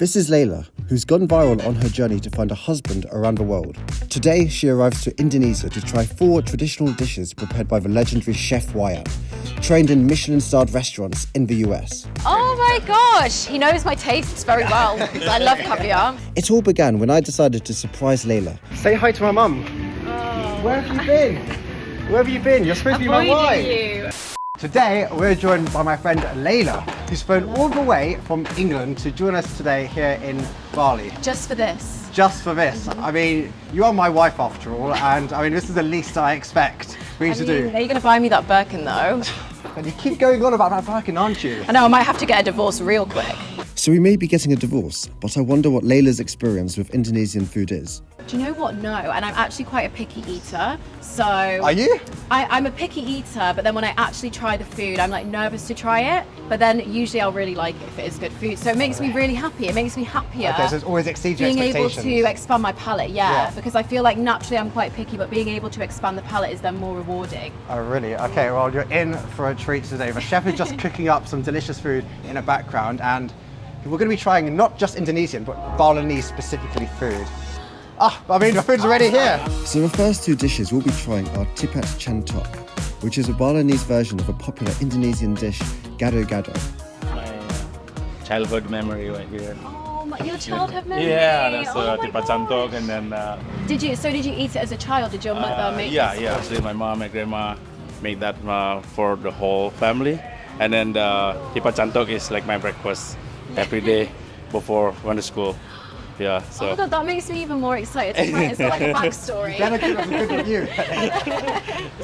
This is Leyla, who's gone viral on her journey to find a husband around the world. Today, she arrives to Indonesia to try 4 traditional dishes prepared by the legendary Chef Wayan, trained in Michelin-starred restaurants in the US. Oh my gosh, he knows my tastes very well. I love caviar. It all began when I decided to surprise Leyla. Say hi to my mum. Oh. Where have you been? Where have you been? You're supposed to be my wife. You. Today, we're joined by my friend Leyla, who's flown all the way from England to join us today here in Bali. Just for this. Just for this. I mean, you are my wife after all, and I mean, this is the least I expect for you to do. Are you going to buy me that Birkin though? And you keep going on about that Birkin, aren't you? I know, I might have to get a divorce real quick. So we may be getting a divorce, but I wonder what Leyla's experience with Indonesian food is. Do you know what? No, and I'm actually quite a picky eater. So Are you? I'm a picky eater, but then when I actually try the food, I'm like nervous to try it. But then usually I'll really like it if it is good food. So it makes me really happy. It makes me happier. Okay, so it's always exceeds your being able expectations. to expand my palate, yeah, because I feel like naturally I'm quite picky, but being able to expand the palate is then more rewarding. Oh, really? Okay, well, you're in for a treat today. The chef is just cooking up some delicious food in the background, and we're going to be trying not just Indonesian, but Balinese specifically food. I mean, the food's already here. So the first 2 dishes we'll be trying are Tipat Cantok, which is a Balinese version of a popular Indonesian dish, gado-gado. My childhood memory right here. Oh, your childhood memory. Yeah, that's Oh my Tipat gosh. Cantok, and then Did you eat it as a child? Did your mother make yeah, this? actually my mom and grandma made that for the whole family, and then the Tipat Cantok is like my breakfast every day before going to school. Yeah, Oh so my god, that makes me even more excited to try it. It's like a backstory. Good review.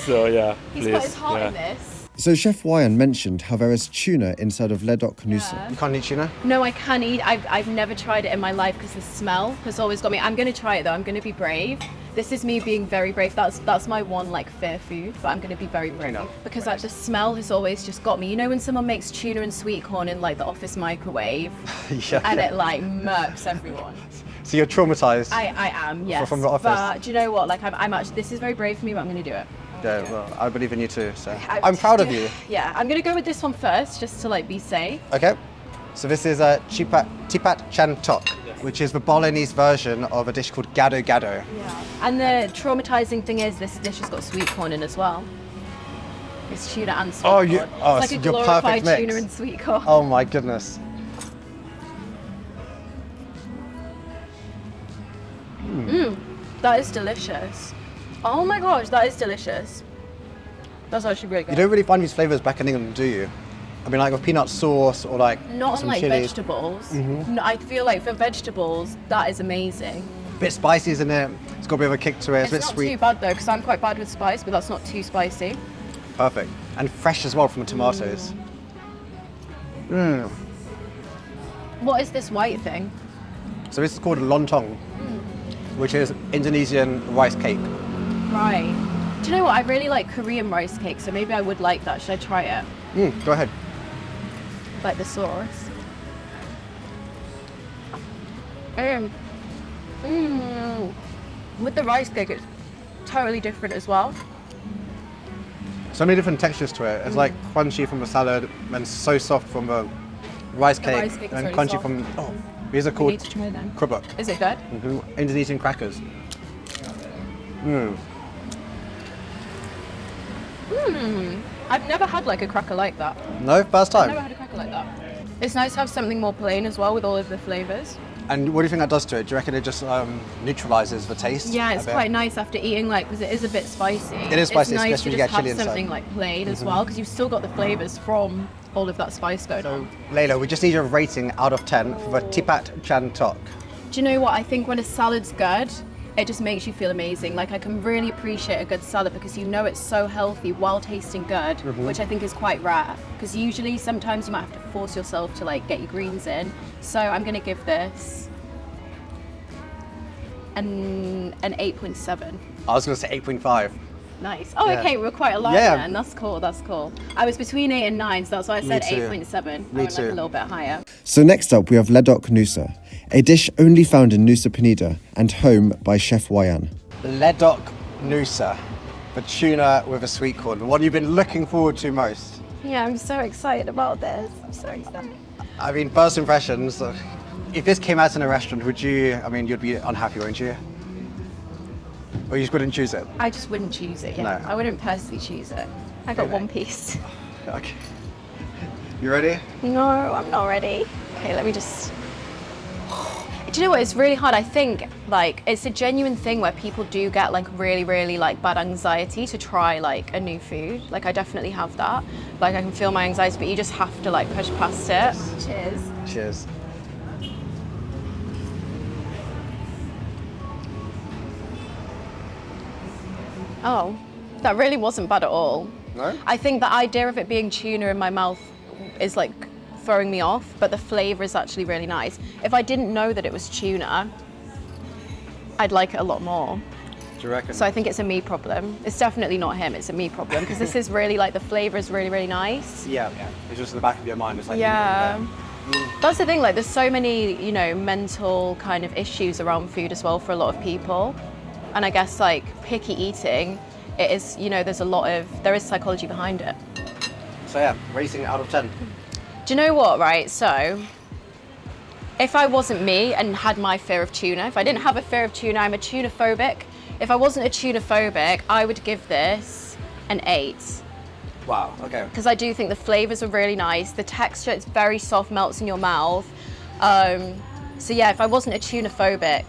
so yeah, He's please. put his heart Yeah. in this. So Chef Wayan mentioned how there is tuna inside of Ledok Nusa. Yeah. You can't eat tuna? No, I can eat. I've never tried it in my life because the smell has always got me. I'm going to try it though. I'm going to be brave. This is me being very brave. That's my one like fear food, but I'm going to be very brave enough. because like the smell has always just got me. You know when someone makes tuna and sweet corn in like the office microwave Yeah. and it like murks everyone. So you're traumatized? I am, yes. From the office? But do you know what? Like I'm actually. This is very brave for me, but I'm going to do it. Yeah, well, I believe in you too, so I'm proud of you. Yeah, I'm going to go with this one first, just to like be safe. Okay, so this is a Tipat Cantok, which is the Balinese version of a dish called gado-gado. Yeah. And the traumatizing thing is this dish has got sweet corn in as well. It's tuna and sweet corn. It's it's like a your glorified perfect mix. tuna and sweet corn. Oh my goodness. That is delicious. Oh my gosh, that is delicious. That's actually really good. You don't really find these flavours back in England, do you? I mean, like with peanut sauce or like Not on some like chilies. vegetables. No, I feel like for vegetables, that is amazing. Bit spicy, isn't it? It's got a bit of a kick to it. It's a bit not sweet. too bad though, because I'm quite bad with spice, but that's not too spicy. Perfect. And fresh as well from the tomatoes. What is this white thing? So this is called lontong, which is Indonesian rice cake. Right. Do you know what? I really like Korean rice cake, so maybe I would like that. Should I try it? Go ahead. Like the sauce. With the rice cake, it's totally different as well. So many different textures to it. It's like crunchy from the salad and so soft from the rice cake, rice cake is and really crunchy soft. from, these are We called need to try them. cookbook. Is it good? Indonesian crackers. I've never had like a cracker like that. No, first I've never time. had a cracker like that. It's nice to have something more plain as well with all of the flavours. And what do you think that does to it? Do you reckon it just neutralises the taste? Yeah, a it's bit? quite nice after eating, like, because it is a bit spicy. It is spicy, It's nice especially to when you just get chilli have inside. something like plain as well, because you've still got the flavours from all of that spice going on. Leyla, we just need your rating out of 10 for the Tipat Cantok. Do you know what? I think when a salad's good, it just makes you feel amazing. Like I can really appreciate a good salad because you know it's so healthy while tasting good, which I think is quite rare. Because usually, sometimes you might have to force yourself to like get your greens in. So I'm going to give this an 8.7. I was going to say 8.5. Nice. Oh, Yeah. okay, we're quite aligned Yeah. then. That's cool. That's cool. I was between 8 and 9, so that's why I said too. 8.7. I Me went too. like a little bit higher. So next up we have Ledok Nusa, a dish only found in Nusa Penida and home by Chef Wayan. Ledok Nusa, the tuna with a sweet corn, the one you've been looking forward to most. Yeah, I'm so excited about this. I'm so excited. I mean, first impressions, If this came out in a restaurant, would you, I mean, you'd be unhappy, wouldn't you? Or you just wouldn't choose it? I just wouldn't choose it, yeah. No. I wouldn't personally choose it. I got Really? one piece. Okay. You ready? No, I'm not ready. Okay, let me just... Do you know what? It's really hard. I think like it's a genuine thing where people do get like really, really like bad anxiety to try like a new food. Like I definitely have that. Like I can feel my anxiety, but you just have to like push past it. Cheers. Cheers. Oh, that really wasn't bad at all. No? I think the idea of it being tuna in my mouth is like throwing me off, but the flavour is actually really nice. If I didn't know that it was tuna, I'd like it a lot more. Do you reckon? So I think it's a me problem. It's definitely not him, it's a me problem, because this is really like, the flavour is really, really nice. Yeah. It's just in the back of your mind. It's like, Yeah. That's the thing, like there's so many, you know, mental kind of issues around food as well for a lot of people. And I guess like picky eating, it is, you know, there is psychology behind it. So yeah, rating it out of 10. Do you know what, right? So, if I wasn't me and had my fear of tuna, if I didn't have a fear of tuna, I'm a tuna phobic. If I wasn't a tuna phobic, I would give this an 8. Wow, okay. Because I do think the flavours are really nice. The texture, it's very soft, melts in your mouth. So yeah, if I wasn't a tuna phobic,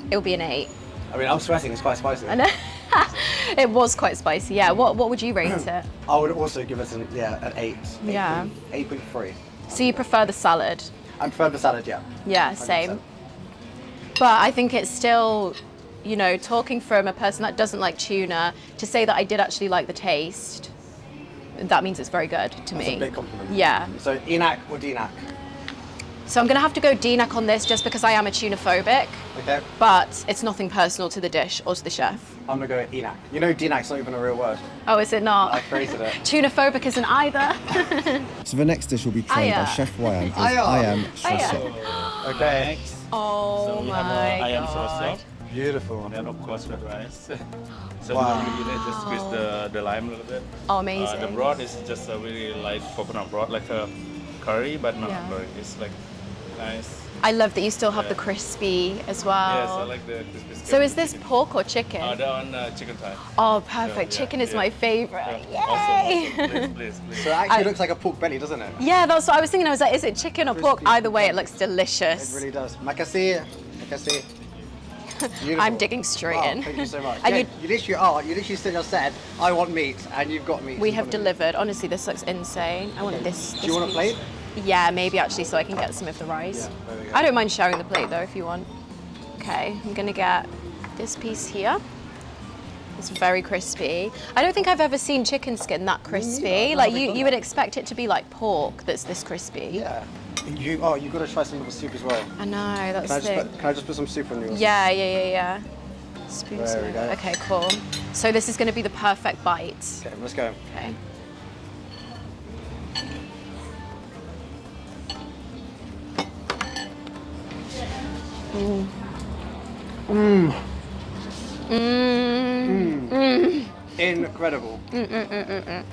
it would be an 8. I mean, I'm sweating, it's quite spicy. I know. It was quite spicy, yeah. What would you rate it? I would also give it an 8. Yeah. 8.3. So you prefer the salad? I prefer the salad, yeah. Yeah, 100%. same. But I think it's still, you know, talking from a person that doesn't like tuna, to say that I did actually like the taste, that means it's very good to me. That's a big compliment. Yeah. So Enac or Denac? So I'm gonna have to go DNAC on this just because I am a tuna phobic, Okay. but it's nothing personal to the dish or to the chef. I'm gonna go Enac. You know Denac's not even a real word. Oh, is it not? I created it. Tuna phobic isn't either. So the next dish will be tried by Ayam. Chef Wayan is Ayam. Ayam Srosop. Okay. Oh So we my have Ayam god. Srosop, Beautiful. and then of course red rice. So Wow. we usually just squeeze the lime a little bit. Oh, amazing. The broth is just a really light coconut broth, like a curry, but not Yeah. curry. It's like nice. I love that you still have Yeah. the crispy as well. Yes, I like the crispy skin. So is this pork or chicken? That one chicken thigh. Oh, perfect. Yeah, Chicken is yeah. my favorite. Yeah. Yay! Awesome. Please. So it actually looks like a pork belly, doesn't it? Yeah, that's what I was thinking. I was like, is it chicken or pork? Crispy. Either way, it looks delicious. It really does. Makasih. Makasih. Beautiful. I'm digging straight Wow, in. Thank you so much. And Yeah, you literally are. You literally just said, I want meat, and you've got meat. We in have front of you. delivered. Honestly, this looks insane. I want this. Do you want a plate? Yeah, maybe actually, so I can get some of the rice. Yeah, there we go. I don't mind sharing the plate though, if you want. Okay, I'm gonna get this piece here. It's very crispy. I don't think I've ever seen chicken skin that crispy. neither. Like I've never you done would that. expect it to be like pork that's this crispy. Yeah. You've got to try some of the soup as well. I know, that's the Can I just put some soup on yours? Yeah. Spoons. There we go. Okay, cool. So this is gonna be the perfect bite. Okay, let's go. Okay. Incredible. Yeah,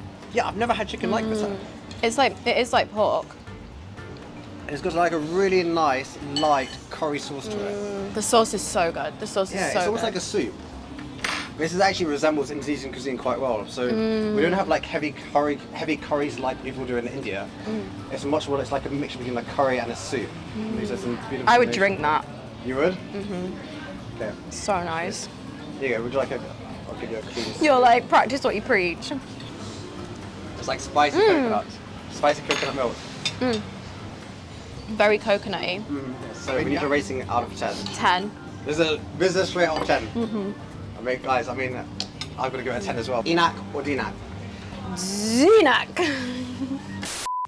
I've never had chicken like this. It is like pork. It's got like a really nice, light curry sauce to it. The sauce is so good. The sauce Yeah, is so it's almost good. like a soup. This is actually resembles Indonesian cuisine quite well. So we don't have like heavy curries like people do in India. It's much more. It's like a mixture between a curry and a soup. These are some beautiful I would combinations. drink that. You would? Mm-hmm. Okay. So nice. Here you go. Would you like a? I'll give you a clean. You're like, practice what you preach. It's like spicy coconut. Spicy coconut milk. Very coconutty. So we need a rating out of 10. 10. This is a straight out of 10. I mean, guys, I'm going to give it a 10 as well. Enac or Denac? Zinak.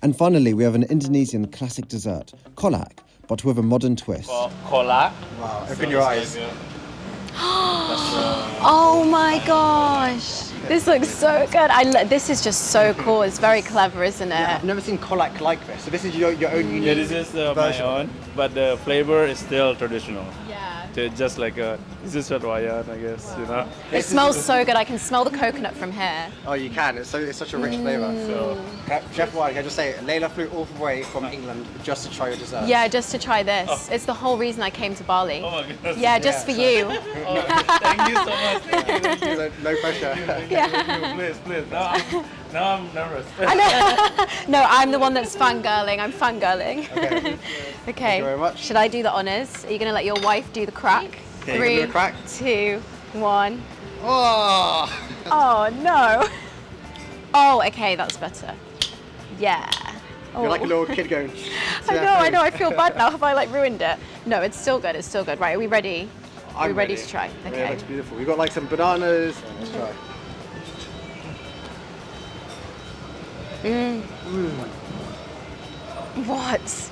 And finally, we have an Indonesian classic dessert, Kolak, but with a modern twist. Kolak. Wow, open your eyes. Oh my gosh. This looks so good. This is just so cool. It's very clever, isn't it? I've never seen Kolak like this. So this is your own unique Yeah, this is my version. own, but the flavor is still traditional. Yeah. just like this is Chef Wayan, I guess, you know. It smells so good. I can smell the coconut from here. Oh, you can. It's such a rich flavour. So, Chef Wayan, can I just say, Leyla flew all the way from England just to try your dessert. Yeah, just to try this. It's the whole reason I came to Bali. Oh my goodness. Yeah, just for you. Thank you so much. Thank you. So, no pressure. Thank you. Please. Now I'm nervous. No, I'm the one that's fangirling. I'm fangirling. Okay. Okay. Thank you very much. Should I do the honours? Are you going to let your wife do the crack? Okay, you can do the crack. 3, 2, 1. Oh! Oh no. Oh, okay, that's better. Yeah. Oh. You're like a little kid going. I know. I feel bad now. Have I like ruined it? No, it's still good. It's still good. Right, are we ready? Are we ready to try? Yeah, Okay. it looks beautiful. We've got like some bananas. Let's try. What?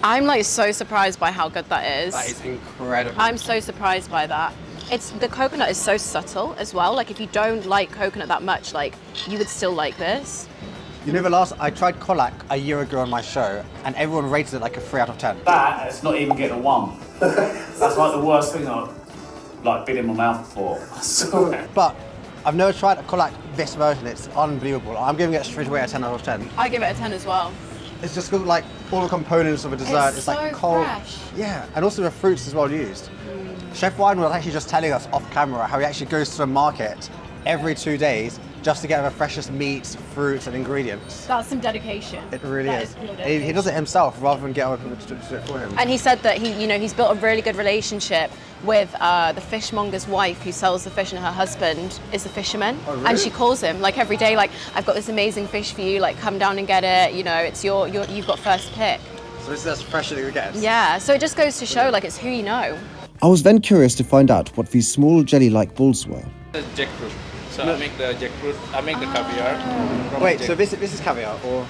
I'm like so surprised by how good that is. That is incredible. I'm so surprised by that. The coconut is so subtle as well. Like if you don't like coconut that much, like you would still like this. You know, I tried Kolak a year ago on my show, and everyone rated it like a 3 out of 10. That is not even getting a 1. That's like the worst thing I've like been in my mouth before. So, But I've never tried a Kolak this version. It's unbelievable. I'm giving it straight away a 10 out of 10. I give it a 10 as well. It's just got like all the components of a dessert. It's like so cold. fresh. Yeah, and also the fruits as well used. Chef Wayan was actually just telling us off camera how he actually goes to the market every 2 days just to get the freshest meats, fruits, and ingredients. That's some dedication. It really That is. pure He dedication. does it himself rather than get other people to do it for him. And he said that he's built a really good relationship with the fishmonger's wife who sells the fish, and her husband is a fisherman. Oh, really? And she calls him like every day, like, I've got this amazing fish for you, like come down and get it, you know, it's you've got first pick. So this is as fresh as it gets. Yeah, so it just goes to show like it's who you know. I was then curious to find out what these small jelly-like balls were. Jackfruit. So I make the jackfruit. I make the caviar. from Wait, jack- so this is caviar or?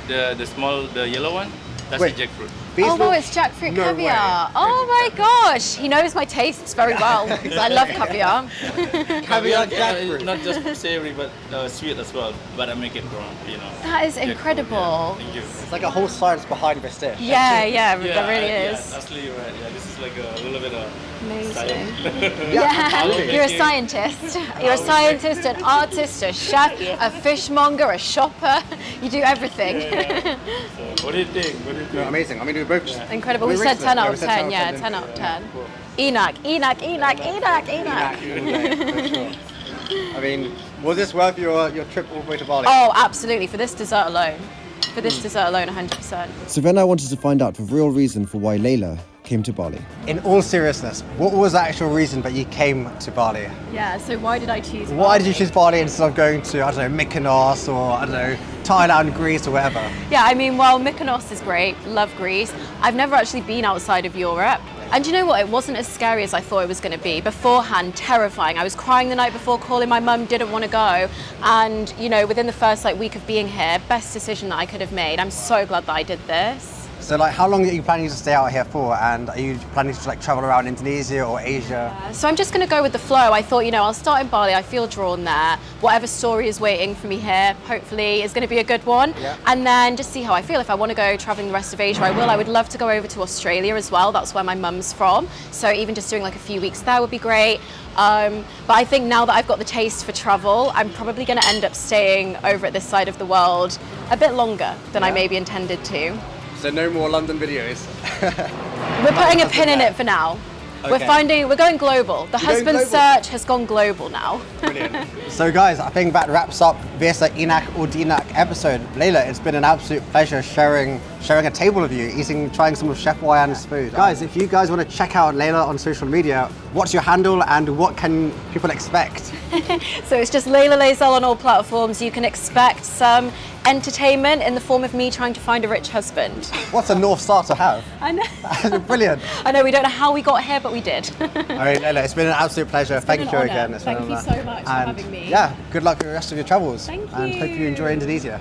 the yellow one. That's Wait. the jackfruit. These Oh, wow, look- it's jackfruit No caviar. way. Oh my gosh, he knows my tastes very well. I love caviar. Caviar is jackfruit. not just savory but sweet as well. But I make it from That is jackfruit, incredible. Yeah. Thank you. It's like a whole science behind this dish. Yeah, there really Yeah, is. absolutely right. Yeah, this is like a little bit of Amazing. science. Yeah, absolutely. you're a scientist. You're a scientist, an artist, a chef, a fishmonger, a shopper. You do everything. So, what do you think? No, amazing. I mean, we both just. Incredible. We we said rated 10 it. out Yeah, of we said 10. Yeah, 10 didn't out we? of Yeah, 10. cool. Enoch. For sure. I mean, was this worth your trip all the way to Bali? Oh, absolutely. For this dessert alone. For this dessert alone, 100%. So then I wanted to find out the real reason for why Leyla came to Bali. In all seriousness, what was the actual reason that you came to Bali? Yeah, so why did I choose Why did you choose Bali instead of going to, I don't know, Mykonos or, I don't know, Thailand, Greece or whatever? Yeah, I mean, well, Mykonos is great. Love Greece. I've never actually been outside of Europe. And you know what? It wasn't as scary as I thought it was going to be. Beforehand, terrifying. I was crying the night before, calling my mum, didn't want to go. And, you know, within the first week of being here, best decision that I could have made. I'm so glad that I did this. So like, how long are you planning to stay out here for? And are you planning to like travel around Indonesia or Asia? So I'm just going to go with the flow. I thought, you know, I'll start in Bali. I feel drawn there. Whatever story is waiting for me here, hopefully, is going to be a good one. Yeah. And then just see how I feel. If I want to go traveling the rest of Asia, I will. I would love to go over to Australia as well. That's where my mum's from. So even just doing like a few weeks there would be great. But I think now that I've got the taste for travel, I'm probably going to end up staying over at this side of the world a bit longer than I maybe intended to. So no more London videos. We're putting a pin in it for now. Okay. We're going global. The You're going husband global? search has gone global now. Brilliant. So guys, I think that wraps up this Inak or Dinak episode. Leyla, it's been an absolute pleasure sharing a table with you, trying some of Chef Wayan's food. Guys, if you guys want to check out Leyla on social media, what's your handle and what can people expect? So it's just Leila Layzell on all platforms. You can expect some entertainment in the form of me trying to find a rich husband. What's a North Star to have? I know. Brilliant. I know we don't know how we got here, but we did. All right, Leyla, it's been an absolute pleasure. Thank been you an honour. again. It's been Thank an you honour. so much for And having me. Yeah, good luck with the rest of your travels. Thank And hope you you. enjoy Indonesia.